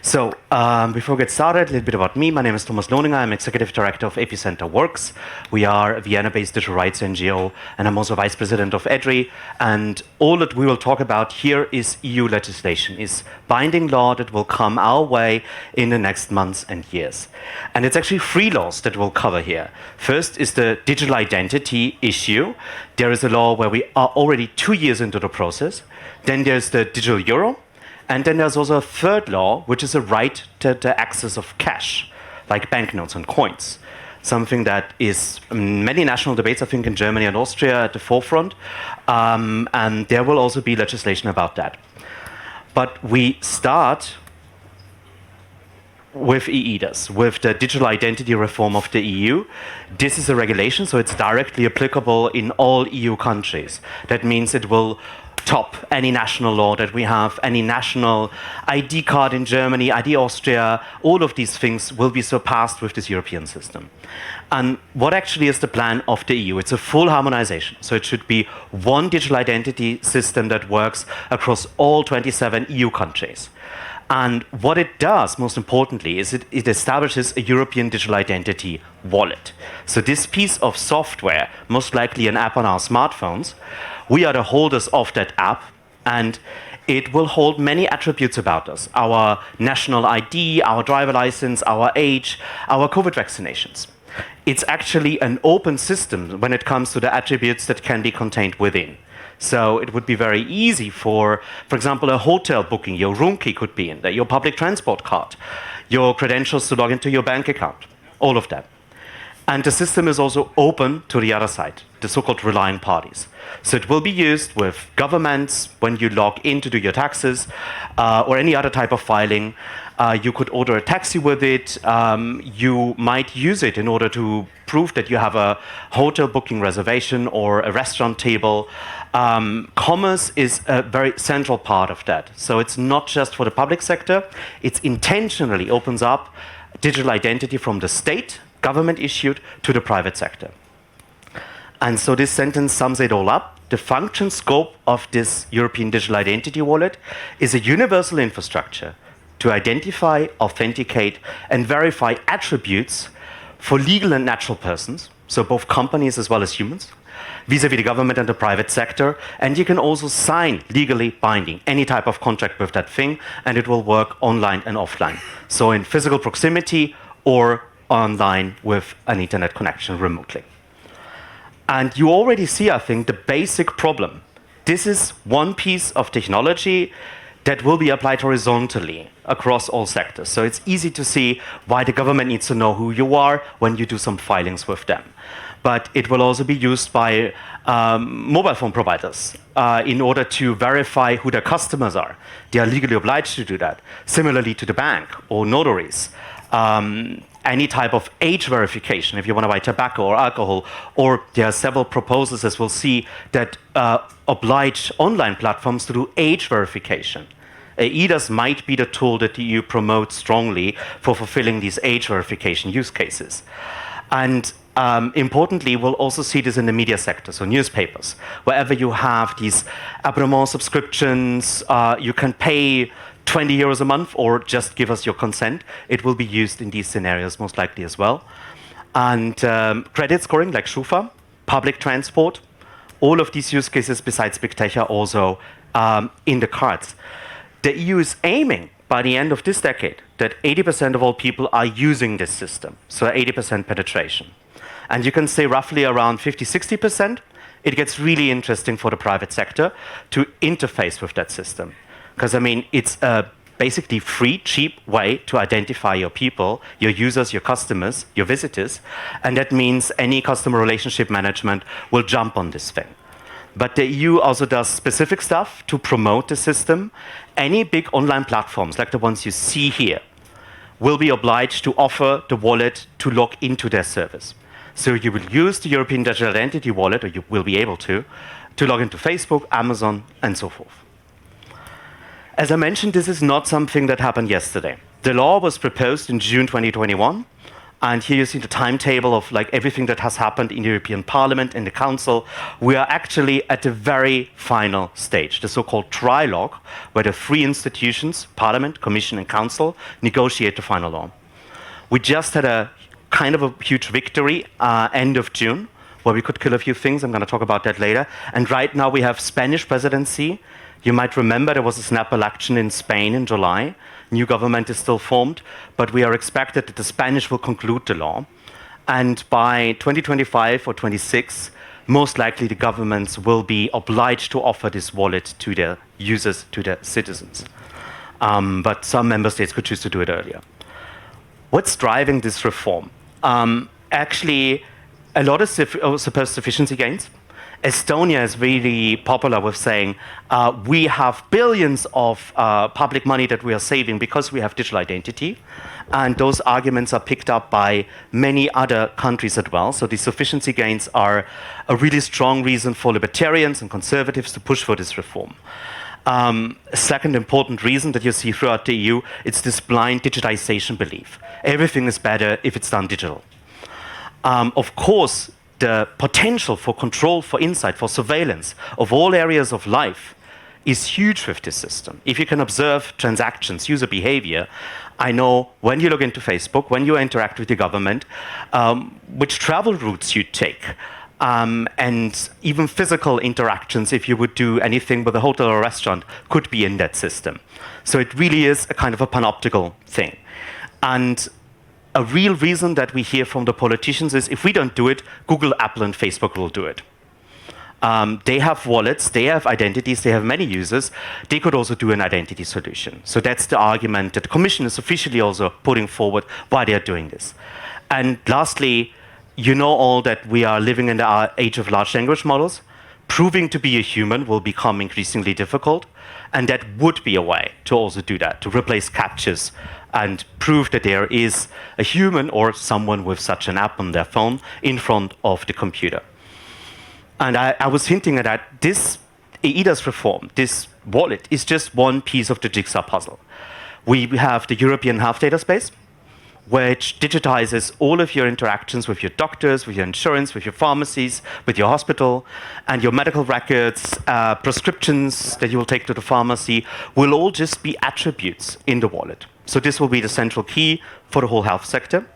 Before we get started, a little bit about me. My name is Thomase Lohningera. I'm Executive Director of Epicenter.works. We are a Vienna-based digital rights NGO, and I'm also Vice President of EDRI. And all that we will talk about here is EU legislation, is binding law that will come our way in the next months and years. And it's actually three laws that we'll cover here. First is the digital identity issue. There is a law where we are already 2 years into the process. Then there's the digital euro. And then there's also a third law, which is a right to the access of cash, like banknotes and coins. Something that is many national debates, I think, in Germany and Austria at the forefront. And there will also be legislation about that. But we start with EIDAS, with the digital identity reform of the EU. This is a regulation, so it's directly applicable in all EU countries. That means it will top any national law that we have, any national ID card in Germany, ID Austria, all of these things will be surpassed with this European system. And what actually is the plan of the EU? It's a full harmonization. So it should be one digital identity system that works across all 27 EU countries. And what it does, most importantly, is it establishes a European digital identity wallet. So this piece of software, most likely an app on our smartphones, we are the holders of that app, and it will hold many attributes about us. Our national ID, our driver license, our age, our COVID vaccinations. It's actually an open system when it comes to the attributes that can be contained within. So it would be very easy for example, a hotel booking. Your room key could be in there, your public transport card, your credentials to log into your bank account, all of that. And the system is also open to the other side, the so-called relying parties. So it will be used with governments when you log in to do your taxes or any other type of filing. You could order a taxi with it. You might use it in order to prove that you have a hotel booking reservation or a restaurant table. Commerce is a very central part of that. So it's not just for the public sector. It intentionally opens up digital identity from the state, government issued, to the private sector. And so this sentence sums it all up. The function scope of this European digital identity wallet is a universal infrastructure to identify, authenticate, and verify attributes for legal and natural persons, so both companies as well as humans, vis-à-vis the government and the private sector. And you can also sign legally binding any type of contract with that thing, and it will work online and offline. So in physical proximity or online with an internet connection remotely. And you already see, I think, the basic problem. This is one piece of technology that will be applied horizontally across all sectors. So it's easy to see why the government needs to know who you are when you do some filings with them. But it will also be used by mobile phone providers in order to verify who their customers are. They are legally obliged to do that. Similarly to the bank or notaries. Any type of age verification, if you want to buy tobacco or alcohol, or there are several proposals, as we'll see, that oblige online platforms to do age verification. EIDAS might be the tool that the EU promotes strongly for fulfilling these age verification use cases. And importantly, we'll also see this in the media sector, so newspapers. Wherever you have these abonnement subscriptions, you can pay 20 euros a month or just give us your consent. It will be used in these scenarios most likely as well. And credit scoring like Schufa, public transport, all of these use cases besides big tech are also in the cards. The EU is aiming by the end of this decade that 80% of all people are using this system, so 80% penetration. And you can say roughly around 50-60%, it gets really interesting for the private sector to interface with that system. Because, I mean, it's a basically free, cheap way to identify your people, your users, your customers, your visitors. And that means any customer relationship management will jump on this thing. But the EU also does specific stuff to promote the system. Any big online platforms, like the ones you see here, will be obliged to offer the wallet to log into their service. So you will use the European Digital Identity Wallet, or you will be able to log into Facebook, Amazon, and so forth. As I mentioned, this is not something that happened yesterday. The law was proposed in June 2021. And here you see the timetable of like everything that has happened in the European Parliament, in the Council. We are actually at the very final stage, the so-called trilogue, where the three institutions, Parliament, Commission, and Council, negotiate the final law. We just had a kind of a huge victory end of June, where we could kill a few things. I'm going to talk about that later. And right now we have Spanish presidency. You might remember there was a snap election in Spain in July. New government is still formed, but we are expected that the Spanish will conclude the law. And by 2025 or 26, most likely the governments will be obliged to offer this wallet to their users, to their citizens. But some member states could choose to do it earlier. What's driving this reform? Actually, a lot of supposed sufficiency gains. Estonia is really popular with saying we have billions of public money that we are saving because we have digital identity. And those arguments are picked up by many other countries as well. So the sufficiency gains are a really strong reason for libertarians and conservatives to push for this reform. A second important reason that you see throughout the EU, it's this blind digitization belief. Everything is better if it's done digital. Of course, the potential for control, for insight, for surveillance of all areas of life is huge with this system. If you can observe transactions, user behavior, I know when you log into Facebook, when you interact with the government, which travel routes you take, and even physical interactions, if you would do anything with a hotel or a restaurant, could be in that system. So it really is a kind of a panoptical thing. And a real reason that we hear from the politicians is if we don't do it, Google, Apple, and Facebook will do it. They have wallets, they have identities, they have many users. They could also do an identity solution. So that's the argument that the Commission is officially also putting forward why they are doing this. And lastly, you know all that we are living in the age of large language models. Proving to be a human will become increasingly difficult. And that would be a way to also do that, to replace captchas and prove that there is a human or someone with such an app on their phone in front of the computer. And I was hinting at that this EIDAS reform, this wallet, is just one piece of the jigsaw puzzle. We have the European Health Data Space, which digitizes all of your interactions with your doctors, with your insurance, with your pharmacies, with your hospital, and your medical records, prescriptions that you will take to the pharmacy will all just be attributes in the wallet. So this will be the central key for the whole health sector.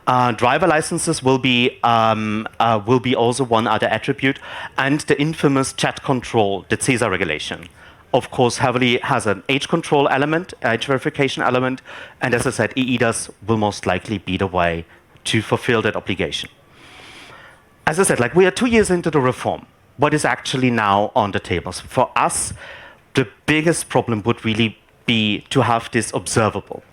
Driver licenses will be also one other attribute, and the infamous chat control, the CESA regulation, of course, heavily has an age control element, age verification element, and as I said, EIDAS will most likely be the way to fulfill that obligation. As I said, like we are 2 years into the reform. What is actually now on the tables? For us, the biggest problem would really be to have this observable,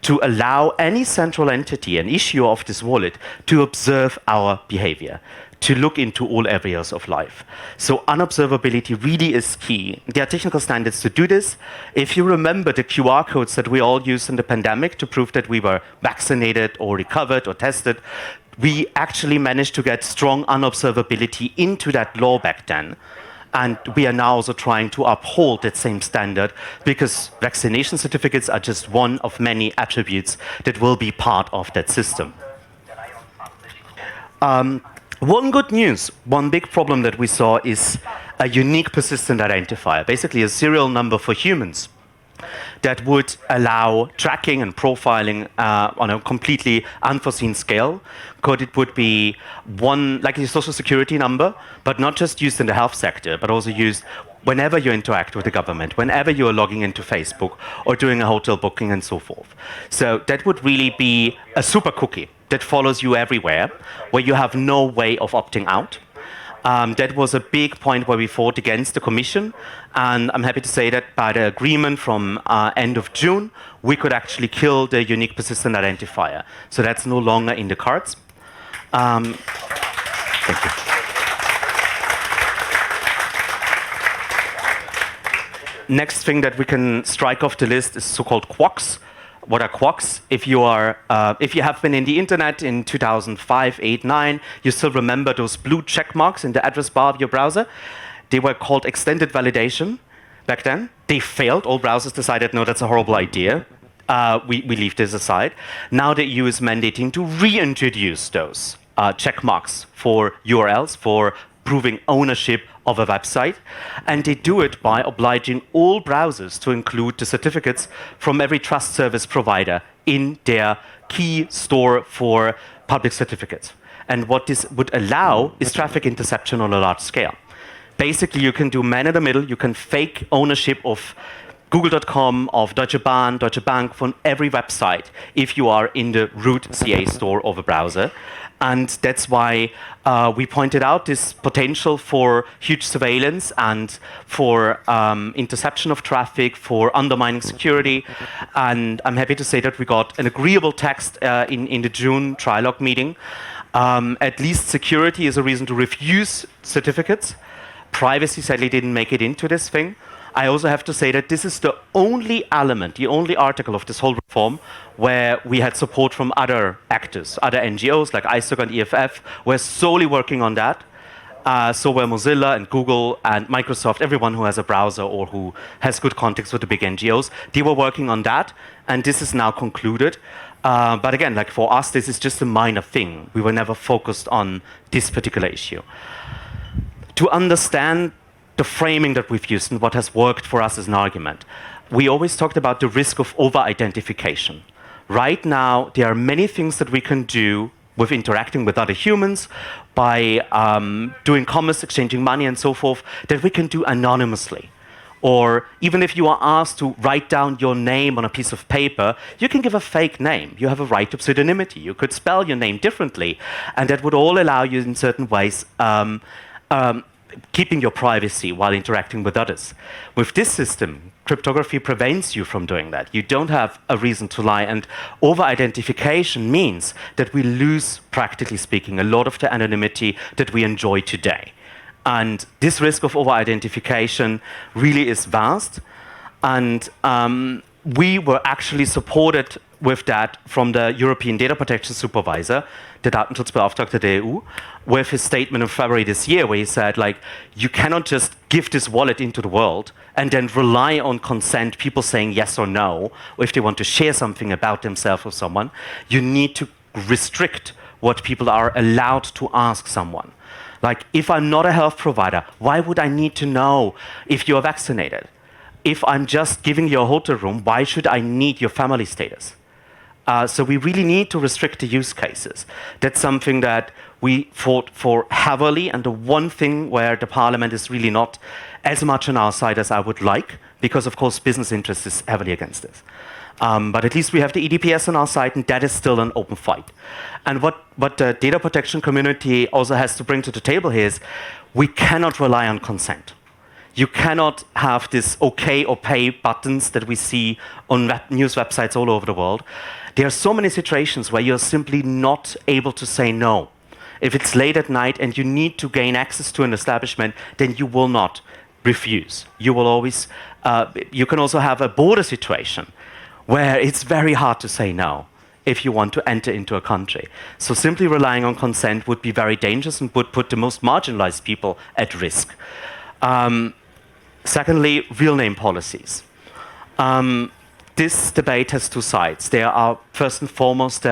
to allow any central entity, an issuer of this wallet, to observe our behavior, to look into all areas of life. So unobservability really is key. There are technical standards to do this. If you remember the QR codes that we all used in the pandemic to prove that we were vaccinated or recovered or tested, we actually managed to get strong unobservability into that law back then. And we are now also trying to uphold that same standard because vaccination certificates are just one of many attributes that will be part of that system. One good news, one big problem that we saw is a unique persistent identifier, basically a serial number for humans that would allow tracking and profiling on a completely unforeseen scale. Because it would be one, like a social security number, but not just used in the health sector, but also used whenever you interact with the government, whenever you are logging into Facebook or doing a hotel booking and so forth. So that would really be a super cookie that follows you everywhere, where you have no way of opting out. That was a big point where we fought against the Commission, and I'm happy to say that by the agreement from end of June, we could actually kill the unique persistent identifier. So that's no longer in the cards. Thank you. Next thing that we can strike off the list is so-called quocks. What are quocks? If you have been in the internet in 2005, 8, 9, you still remember those blue check marks in the address bar of your browser. They were called extended validation back then. They failed. All browsers decided, no, that's a horrible idea. we leave this aside. Now the EU is mandating to reintroduce those check marks for URLs, for proving ownership of a website. And they do it by obliging all browsers to include the certificates from every trust service provider in their key store for public certificates. And what this would allow is traffic interception on a large scale. Basically, you can do man in the middle, you can fake ownership of Google.com, of Deutsche Bahn, Deutsche Bank, from every website if you are in the root CA store of a browser. And that's why we pointed out this potential for huge surveillance and for interception of traffic, for undermining security. And I'm happy to say that we got an agreeable text in the June trilogue meeting. At least security is a reason to refuse certificates. Privacy sadly didn't make it into this thing. I also have to say that this is the only element, the only article of this whole reform where we had support from other actors, other NGOs like ISOC and EFF were solely working on that. So were Mozilla and Google and Microsoft, everyone who has a browser or who has good contacts with the big NGOs. They were working on that, and this is now concluded. But again, like for us, this is just a minor thing. We were never focused on this particular issue. To understand the framing that we've used and what has worked for us as an argument, we always talked about the risk of over-identification. Right now, there are many things that we can do with interacting with other humans, by doing commerce, exchanging money and so forth, that we can do anonymously. Or even if you are asked to write down your name on a piece of paper, you can give a fake name. You have a right to pseudonymity. You could spell your name differently, and that would all allow you in certain ways keeping your privacy while interacting with others. With this system, cryptography prevents you from doing that. You don't have a reason to lie, and over-identification means that we lose, practically speaking, a lot of the anonymity that we enjoy today. And this risk of over-identification really is vast, and we were actually supported with that from the European Data Protection Supervisor, the Datenschutzbeauftragte der EU, with his statement in February this year, where he said, like, you cannot just give this wallet into the world and then rely on consent, people saying yes or no, or if they want to share something about themselves with someone. You need to restrict what people are allowed to ask someone. Like, if I'm not a health provider, why would I need to know if you're vaccinated? If I'm just giving you a hotel room, why should I need your family status? So we really need to restrict the use cases. That's something that we fought for heavily, and the one thing where the parliament is really not as much on our side as I would like, because of course business interest is heavily against this. But at least we have the EDPS on our side, and that is still an open fight. And what the data protection community also has to bring to the table here is we cannot rely on consent. You cannot have this OK or pay buttons that we see on news websites all over the world. There are so many situations where you're simply not able to say no. If it's late at night and you need to gain access to an establishment, then you will not refuse. You will always, you can also have a border situation where it's very hard to say no if you want to enter into a country. So simply relying on consent would be very dangerous and would put the most marginalized people at risk. Secondly, real name policies. This debate has two sides. There are, first and foremost,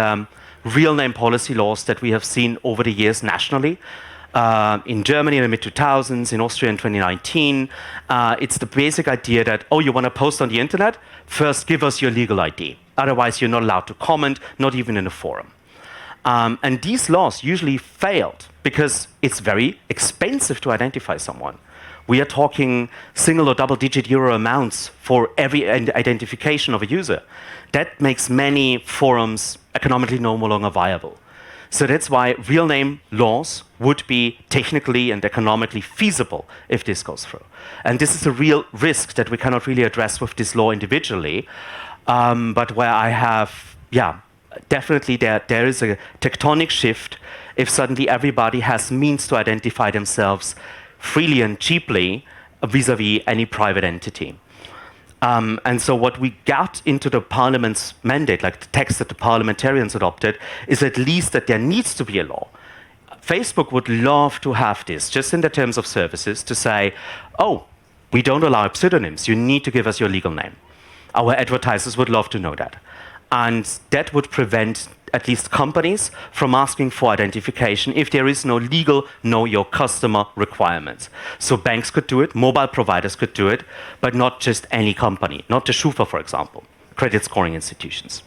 real name policy laws that we have seen over the years nationally. In Germany in the mid-2000s, in Austria in 2019. It's the basic idea that, oh, you want to post on the internet? First, give us your legal ID. Otherwise, you're not allowed to comment, not even in a forum. And these laws usually failed because it's very expensive to identify someone. We are talking single or double-digit euro amounts for every identification of a user. That makes many forums economically no longer viable. So that's why real name laws would be technically and economically feasible if this goes through. And this is a real risk that we cannot really address with this law individually, but where I have, definitely there is a tectonic shift if suddenly everybody has means to identify themselves freely and cheaply vis-a-vis any private entity. And so what we got into the parliament's mandate, like the text that the parliamentarians adopted, is at least that there needs to be a law. Facebook would love to have this, just in the terms of services, to say, oh, we don't allow pseudonyms, you need to give us your legal name. Our advertisers would love to know that. And that would prevent at least companies from asking for identification if there is no legal know your customer requirements. So banks could do it, mobile providers could do it, but not just any company, not the Schufa, for example, credit scoring institutions.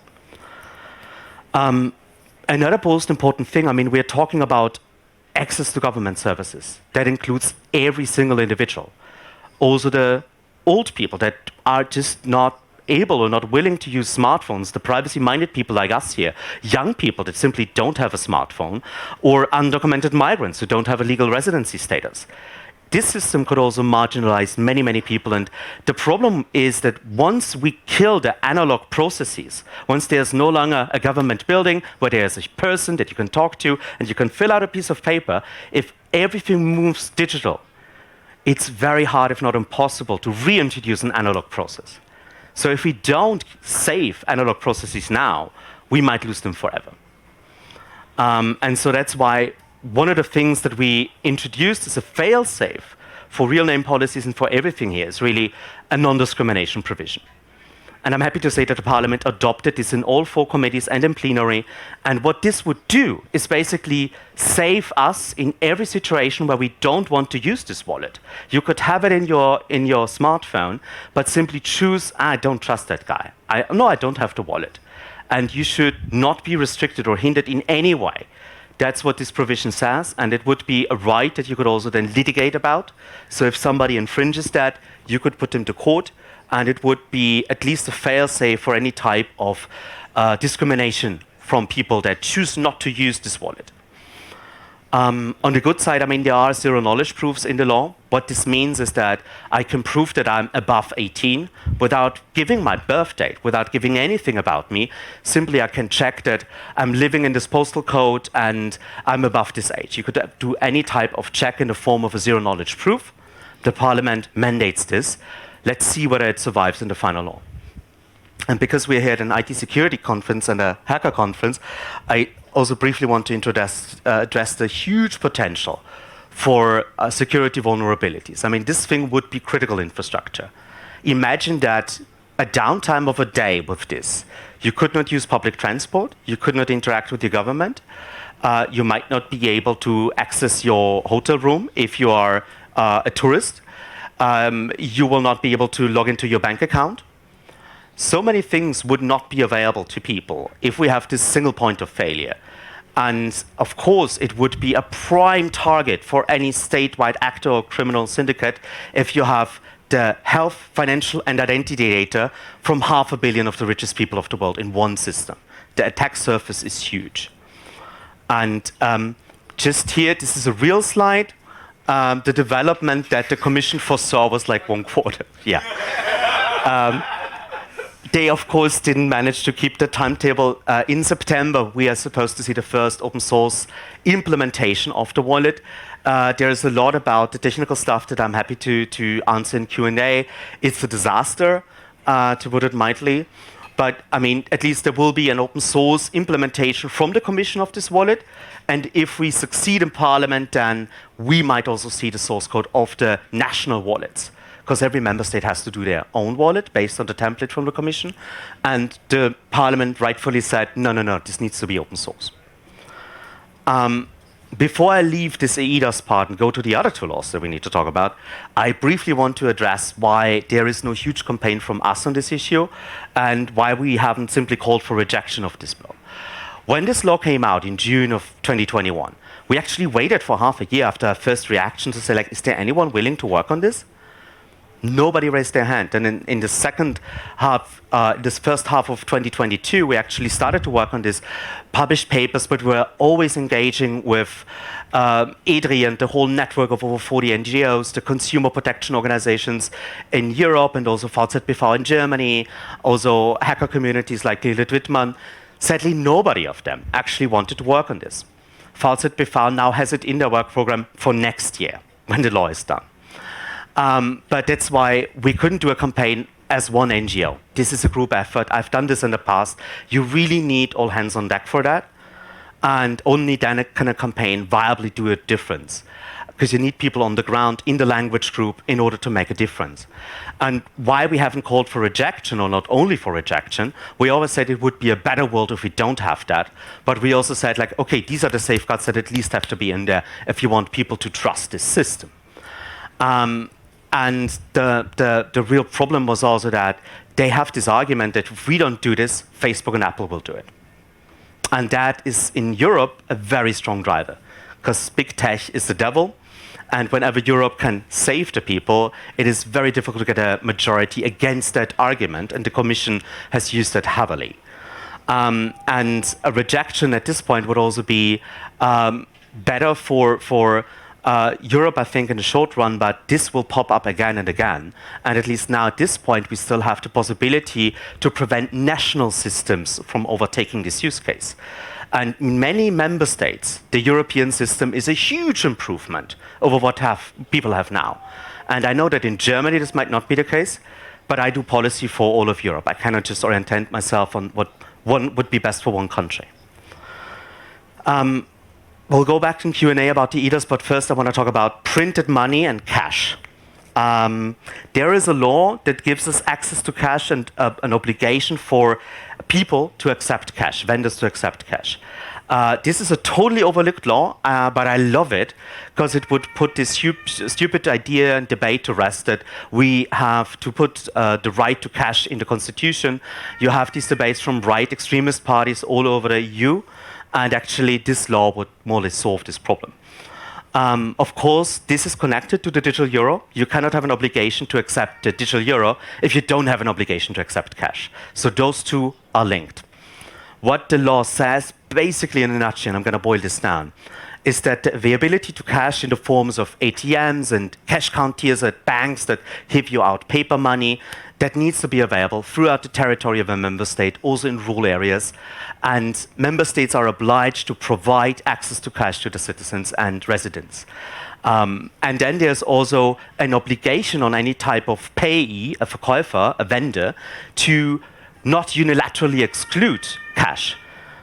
Another most important thing, I mean, we're talking about access to government services. That includes every single individual. Also the old people that are just not able or not willing to use smartphones, the privacy-minded people like us here, young people that simply don't have a smartphone, or undocumented migrants who don't have a legal residency status. This system could also marginalize many, many people. And the problem is that once we kill the analog processes, once there's no longer a government building where there's a person that you can talk to and you can fill out a piece of paper, if everything moves digital, it's very hard, if not impossible, to reintroduce an analog process. So if we don't save analog processes now, we might lose them forever. And so that's why one of the things that we introduced as a fail-safe for real name policies and for everything here is really a non-discrimination provision. And I'm happy to say that the Parliament adopted this in all 4 committees and in plenary. And what this would do is basically save us in every situation where we don't want to use this wallet. You could have it in your smartphone, but simply choose, I don't trust that guy. No, I don't have the wallet. And you should not be restricted or hindered in any way. That's what this provision says, and it would be a right that you could also then litigate about. So if somebody infringes that, you could put them to court, and it would be at least a fail-safe for any type of discrimination from people that choose not to use this wallet. On the good side, I mean, there are zero-knowledge proofs in the law. What this means is that I can prove that I'm above 18 without giving my birth date, without giving anything about me. Simply, I can check that I'm living in this postal code and I'm above this age. You could do any type of check in the form of a zero-knowledge proof. The Parliament mandates this. Let's see whether it survives in the final law. And because we're here at an IT security conference and a hacker conference, I also briefly want to address the huge potential for security vulnerabilities. I mean, this thing would be critical infrastructure. Imagine that a downtime of a day with this. You could not use public transport. You could not interact with your government. You might not be able to access your hotel room if you are a tourist. You will not be able to log into your bank account. So many things would not be available to people if we have this single point of failure. And of course, it would be a prime target for any statewide actor or criminal syndicate if you have the health, financial, and identity data from 500 million of the richest people of the world in one system. The attack surface is huge. And just here, this is a real slide. The development that the Commission foresaw was like 1 quarter. Yeah. They, of course, didn't manage to keep the timetable. In September, we are supposed to see the first open source implementation of the wallet. There is a lot about the technical stuff that I'm happy to answer in Q&A. It's a disaster, to put it mildly. But, I mean, at least there will be an open source implementation from the Commission of this wallet. And if we succeed in Parliament, then we might also see the source code of the national wallets, because every member state has to do their own wallet based on the template from the Commission. And the Parliament rightfully said, no, this needs to be open source. Before I leave this EIDAS part and go to the other 2 laws that we need to talk about, I briefly want to address why there is no huge campaign from us on this issue and why we haven't simply called for rejection of this bill. When this law came out in June of 2021, we actually waited for half a year after our first reaction to say, like, is there anyone willing to work on this? Nobody raised their hand. And in the second half, this first half of 2022, we actually started to work on this, published papers, but we're always engaging with EUDI and the whole network of over 40 NGOs, the consumer protection organizations in Europe and also VZBV in Germany, also hacker communities like Lilith Wittmann. Sadly, nobody of them actually wanted to work on this. VZBV now has it in their work program for next year, when the law is done. But that's why we couldn't do a campaign as one NGO. This is a group effort. I've done this in the past. You really need all hands on deck for that. And only then can a campaign viably do a difference. because you need people on the ground in the language group in order to make a difference. And why we haven't called for rejection, or not only for rejection, we always said it would be a better world if we don't have that, but we also said, like, okay, these are the safeguards that at least have to be in there if you want people to trust this system. And the real problem was also that they have this argument that if we don't do this, Facebook and Apple will do it. And that is, in Europe, a very strong driver, because big tech is the devil, and whenever Europe can save the people, it is very difficult to get a majority against that argument, and the Commission has used that heavily. And a rejection at this point would also be better for Europe, I think, in the short run, but this will pop up again and again. And at least now at this point, we still have the possibility to prevent national systems from overtaking this use case. And in many member states, the European system is a huge improvement over what people have now. And I know that in Germany, this might not be the case, but I do policy for all of Europe. I cannot just orientate myself on what one would be best for one country. We'll go back in Q&A about the EDOS, but first I want to talk about printed money and cash. There is a law that gives us access to cash and an obligation for people to accept cash, vendors to accept cash. This is a totally overlooked law, but I love it because it would put this stupid idea and debate to rest that we have to put the right to cash in the Constitution. You have these debates from right extremist parties all over the EU, and actually this law would more or less solve this problem. Of course, this is connected to the digital euro. You cannot have an obligation to accept the digital euro if you don't have an obligation to accept cash. So those two are linked. What the law says, basically in a nutshell, and I'm going to boil this down, is that the availability to cash in the forms of ATMs and cash counters at banks that give you out paper money, that needs to be available throughout the territory of a member state, also in rural areas. And member states are obliged to provide access to cash to the citizens and residents. And then there's also an obligation on any type of payee, a verkäufer, a vendor, to not unilaterally exclude cash.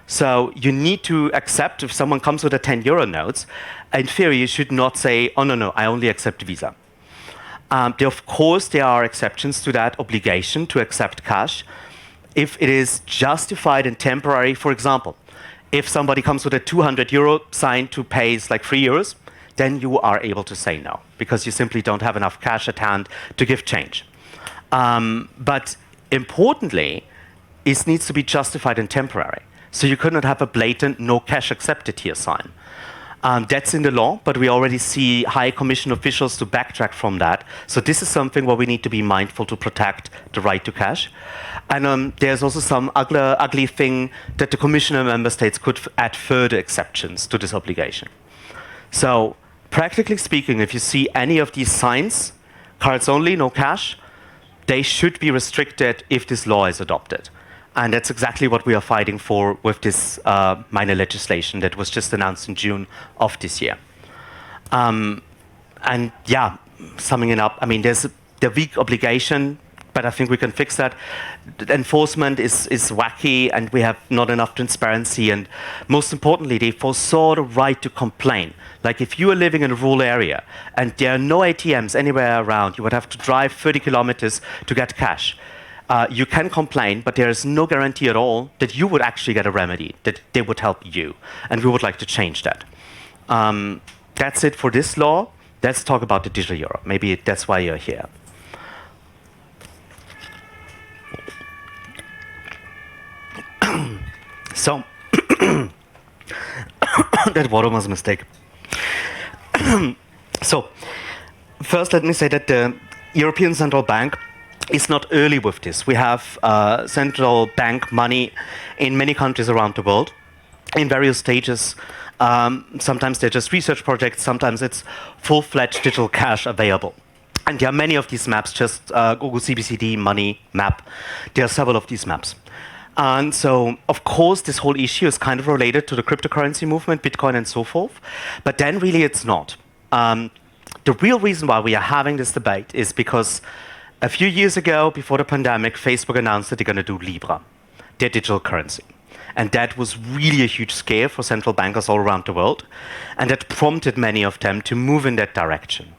So you need to accept, if someone comes with a 10 euro notes, in theory you should not say, oh no, I only accept Visa. Of course, there are exceptions to that obligation to accept cash. If it is justified and temporary, for example, if somebody comes with a 200 euro sign to pay like 3 euros, then you are able to say no, because you simply don't have enough cash at hand to give change. But importantly, it needs to be justified and temporary. So you could not have a blatant no cash accepted here sign. That's in the law, but we already see High Commission officials to backtrack from that. So this is something where we need to be mindful to protect the right to cash. And there's also some ugly thing that the Commission and member states could add further exceptions to this obligation. So practically speaking, if you see any of these signs, cards only, no cash, they should be restricted if this law is adopted. And that's exactly what we are fighting for with this minor legislation that was just announced in June of this year. And yeah, summing it up, I mean, there's the weak obligation, but I think we can fix that. The enforcement is wacky, and we have not enough transparency. And most importantly, they foresaw the right to complain. Like if you are living in a rural area and there are no ATMs anywhere around, you would have to drive 30 kilometers to get cash. You can complain, but there is no guarantee at all that you would actually get a remedy, that they would help you. And we would like to change that. That's it for this law. Let's talk about the digital euro. Maybe that's why you're here. So, that water was a mistake. So, first let me say that the European Central Bank is not early with this. We have central bank money in many countries around the world in various stages. Sometimes they're just research projects, sometimes it's full-fledged digital cash available. And there are many of these maps, just Google CBCD money map. There are several of these maps. And so, of course, this whole issue is kind of related to the cryptocurrency movement, Bitcoin and so forth, but then really it's not. The real reason why we are having this debate is because a few years ago, before the pandemic, Facebook announced that they're going to do Libra, their digital currency. And that was really a huge scare for central bankers all around the world. And that prompted many of them to move in that direction.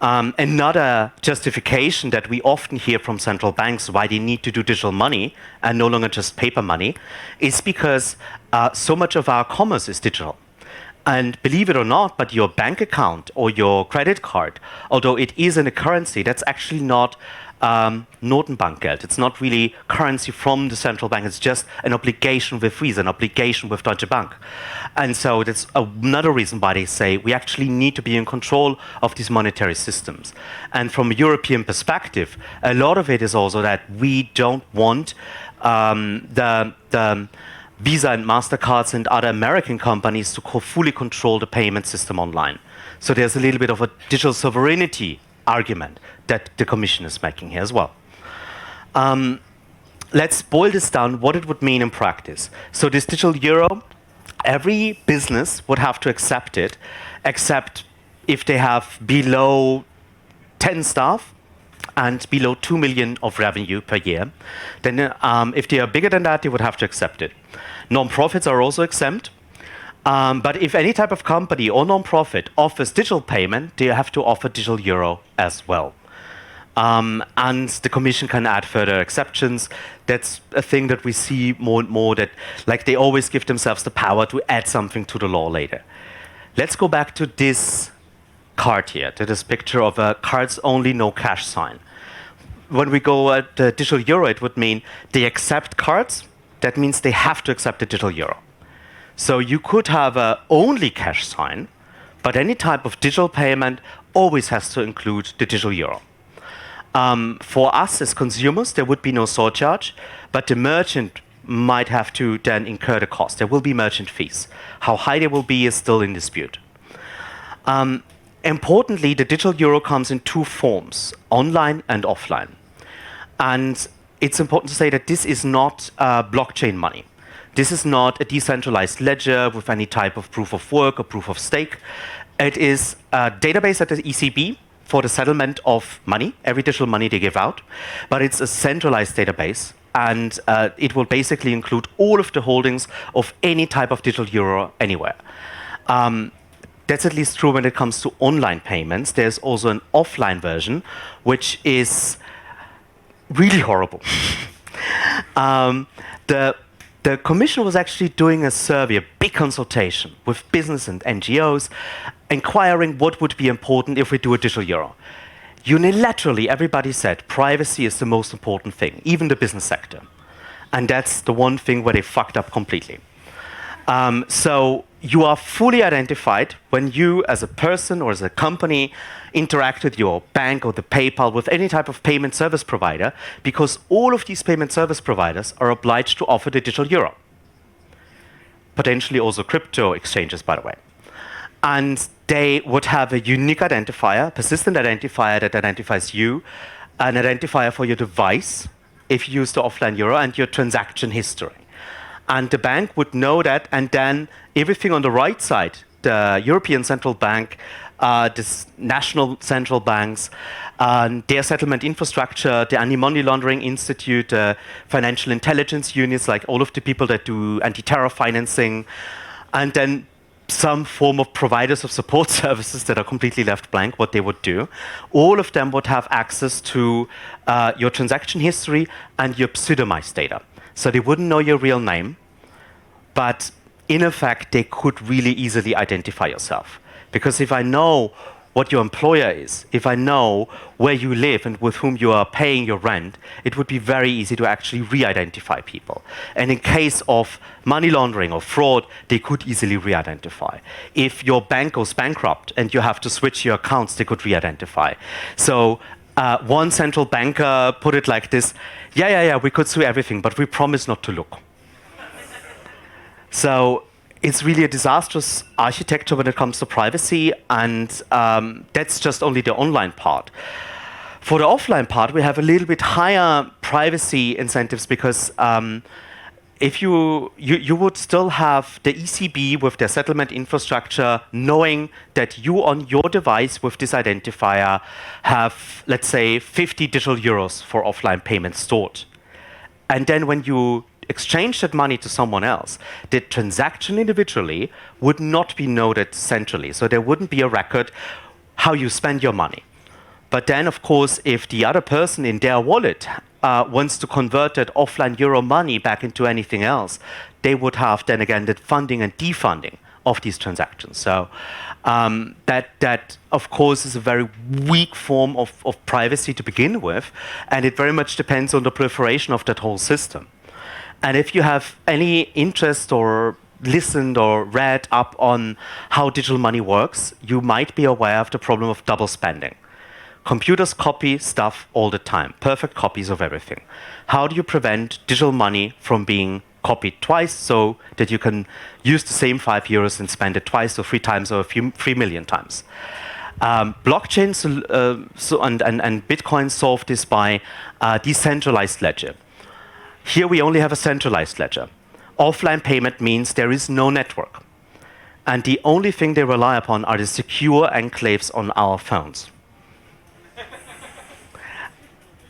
Another justification that we often hear from central banks why they need to do digital money and no longer just paper money is because so much of our commerce is digital. And believe it or not, but your bank account or your credit card, although it is in a currency, that's actually not Notenbankgeld. It's not really currency from the central bank. It's just an obligation with Visa, an obligation with Deutsche Bank. And so that's another reason why they say we actually need to be in control of these monetary systems. And from a European perspective, a lot of it is also that we don't want the Visa and MasterCards and other American companies to fully control the payment system online. So there's a little bit of a digital sovereignty argument that the Commission is making here as well. Let's boil this down, what it would mean in practice. So this digital euro, every business would have to accept it, except if they have below 10 staff and below 2 million of revenue per year. Then if they are bigger than that, they would have to accept it. Non-profits are also exempt. But if any type of company or non-profit offers digital payment, they have to offer digital euro as well. And the Commission can add further exceptions. That's a thing that we see more and more, that like they always give themselves the power to add something to the law later. Let's go back to this card here, to this picture of a cards only, no cash sign. When we go at the digital euro, it would mean they accept cards. That means they have to accept the digital euro. So you could have a only cash sign, but any type of digital payment always has to include the digital euro. For us as consumers, there would be no surcharge, but the merchant might have to then incur the cost. There will be merchant fees. How high they will be is still in dispute. Importantly, the digital euro comes in two forms, online and offline. And it's important to say that this is not blockchain money. This is not a decentralized ledger with any type of proof of work or proof of stake. It is a database at the ECB for the settlement of money, every digital money they give out. But it's a centralized database, and it will basically include all of the holdings of any type of digital euro anywhere. That's at least true when it comes to online payments. There's also an offline version, which is really horrible. The Commission was actually doing a survey, a big consultation with business and NGOs, inquiring what would be important if we do a digital euro. Unilaterally, everybody said privacy is the most important thing, even the business sector. And that's the one thing where they fucked up completely. So you are fully identified when you, as a person or as a company, interact with your bank or the PayPal with any type of payment service provider, because all of these payment service providers are obliged to offer the digital euro. Potentially also crypto exchanges, by the way. And they would have a unique identifier, persistent identifier that identifies you, an identifier for your device, if you use the offline euro, and your transaction history. And the bank would know that, and then everything on the right side, the European Central Bank, the national central banks, their settlement infrastructure, the Anti-Money Laundering Institute, financial intelligence units, like all of the people that do anti-terror financing, and then some form of providers of support services that are completely left blank, what they would do. All of them would have access to your transaction history and your pseudonymized data. So they wouldn't know your real name, but in effect, they could really easily identify yourself. Because if I know what your employer is, if I know where you live and with whom you are paying your rent, it would be very easy to actually re-identify people. And in case of money laundering or fraud, they could easily re-identify. If your bank goes bankrupt and you have to switch your accounts, they could re-identify. So one central banker put it like this: yeah, we could sue everything, but we promise not to look. So it's really a disastrous architecture when it comes to privacy, and that's just only the online part. For the offline part, we have a little bit higher privacy incentives, because if you would still have the ECB with their settlement infrastructure knowing that you on your device with this identifier have, let's say, 50 digital euros for offline payments stored. And then when you exchange that money to someone else, the transaction individually would not be noted centrally. So there wouldn't be a record how you spend your money. But then, of course, if the other person in their wallet wants to convert that offline euro money back into anything else, they would have then again the funding and defunding of these transactions. So that of course is a very weak form of privacy to begin with, and it very much depends on the proliferation of that whole system. And if you have any interest or listened or read up on how digital money works, you might be aware of the problem of double spending. Computers copy stuff all the time, perfect copies of everything. How do you prevent digital money from being copied twice so that you can use the same €5 and spend it twice or 3 times or 3 million times? Blockchains and Bitcoin solve this by decentralized ledger. Here we only have a centralized ledger. Offline payment means there is no network. And the only thing they rely upon are the secure enclaves on our phones.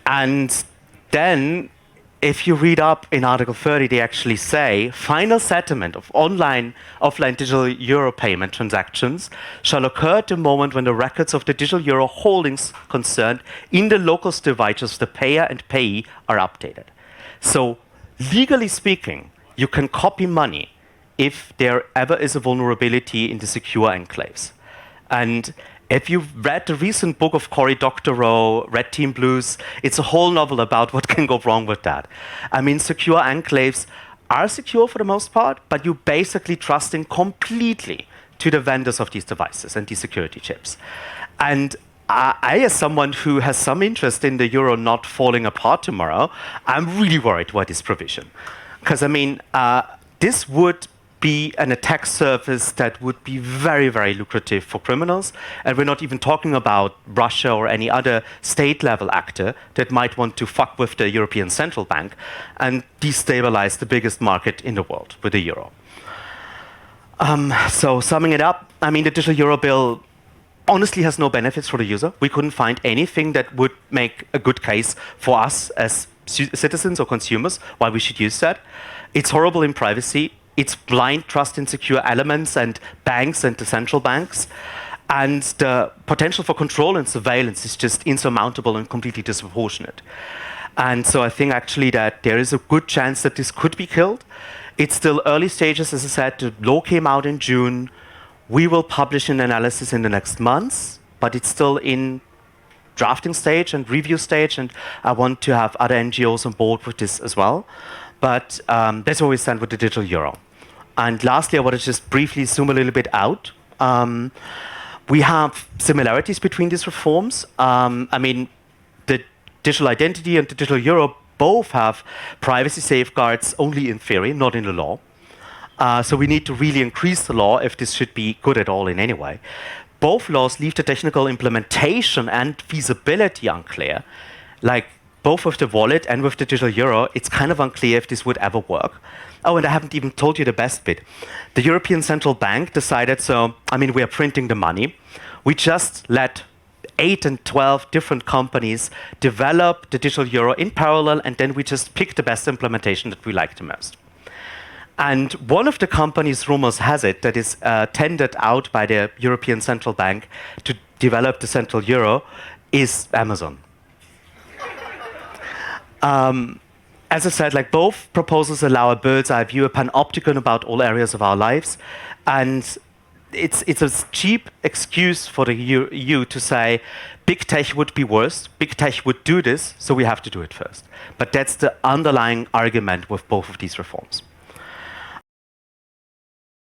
And then, if you read up in Article 30, they actually say, final settlement of offline digital euro payment transactions shall occur at the moment when the records of the digital euro holdings concerned in the local devices of the payer and payee are updated. So, legally speaking, you can copy money if there ever is a vulnerability in the secure enclaves. And if you've read the recent book of Cory Doctorow, Red Team Blues, it's a whole novel about what can go wrong with that. I mean, secure enclaves are secure for the most part, but you're basically trusting completely to the vendors of these devices and these security chips. And I, as someone who has some interest in the euro not falling apart tomorrow, I'm really worried about this provision. Because, I mean, this would be an attack surface that would be very, very lucrative for criminals. And we're not even talking about Russia or any other state-level actor that might want to fuck with the European Central Bank and destabilize the biggest market in the world with the euro. So summing it up, I mean, the digital euro bill honestly has no benefits for the user. We couldn't find anything that would make a good case for us as citizens or consumers why we should use that. It's horrible in privacy. It's blind trust in secure elements and banks and the central banks. And the potential for control and surveillance is just insurmountable and completely disproportionate. And so I think actually that there is a good chance that this could be killed. It's still early stages, as I said. The law came out in June. We will publish an analysis in the next months, but it's still in drafting stage and review stage, and I want to have other NGOs on board with this as well. But that's where we stand with the digital euro. And lastly, I want to just briefly zoom a little bit out. We have similarities between these reforms. I mean, the digital identity and the digital euro both have privacy safeguards only in theory, not in the law. So we need to really increase the law if this should be good at all in any way. Both laws leave the technical implementation and feasibility unclear. Like both with the wallet and with the digital euro, it's kind of unclear if this would ever work. Oh, and I haven't even told you the best bit. The European Central Bank decided, so, I mean, we are printing the money. We just let 8 and 12 different companies develop the digital euro in parallel, and then we just pick the best implementation that we like the most. And one of the companies, rumors has it, that is tendered out by the European Central Bank to develop the central euro is Amazon. As I said, like both proposals allow a bird's eye view, a panopticon about all areas of our lives, and it's a cheap excuse for the EU to say big tech would be worse, big tech would do this, so we have to do it first. But that's the underlying argument with both of these reforms.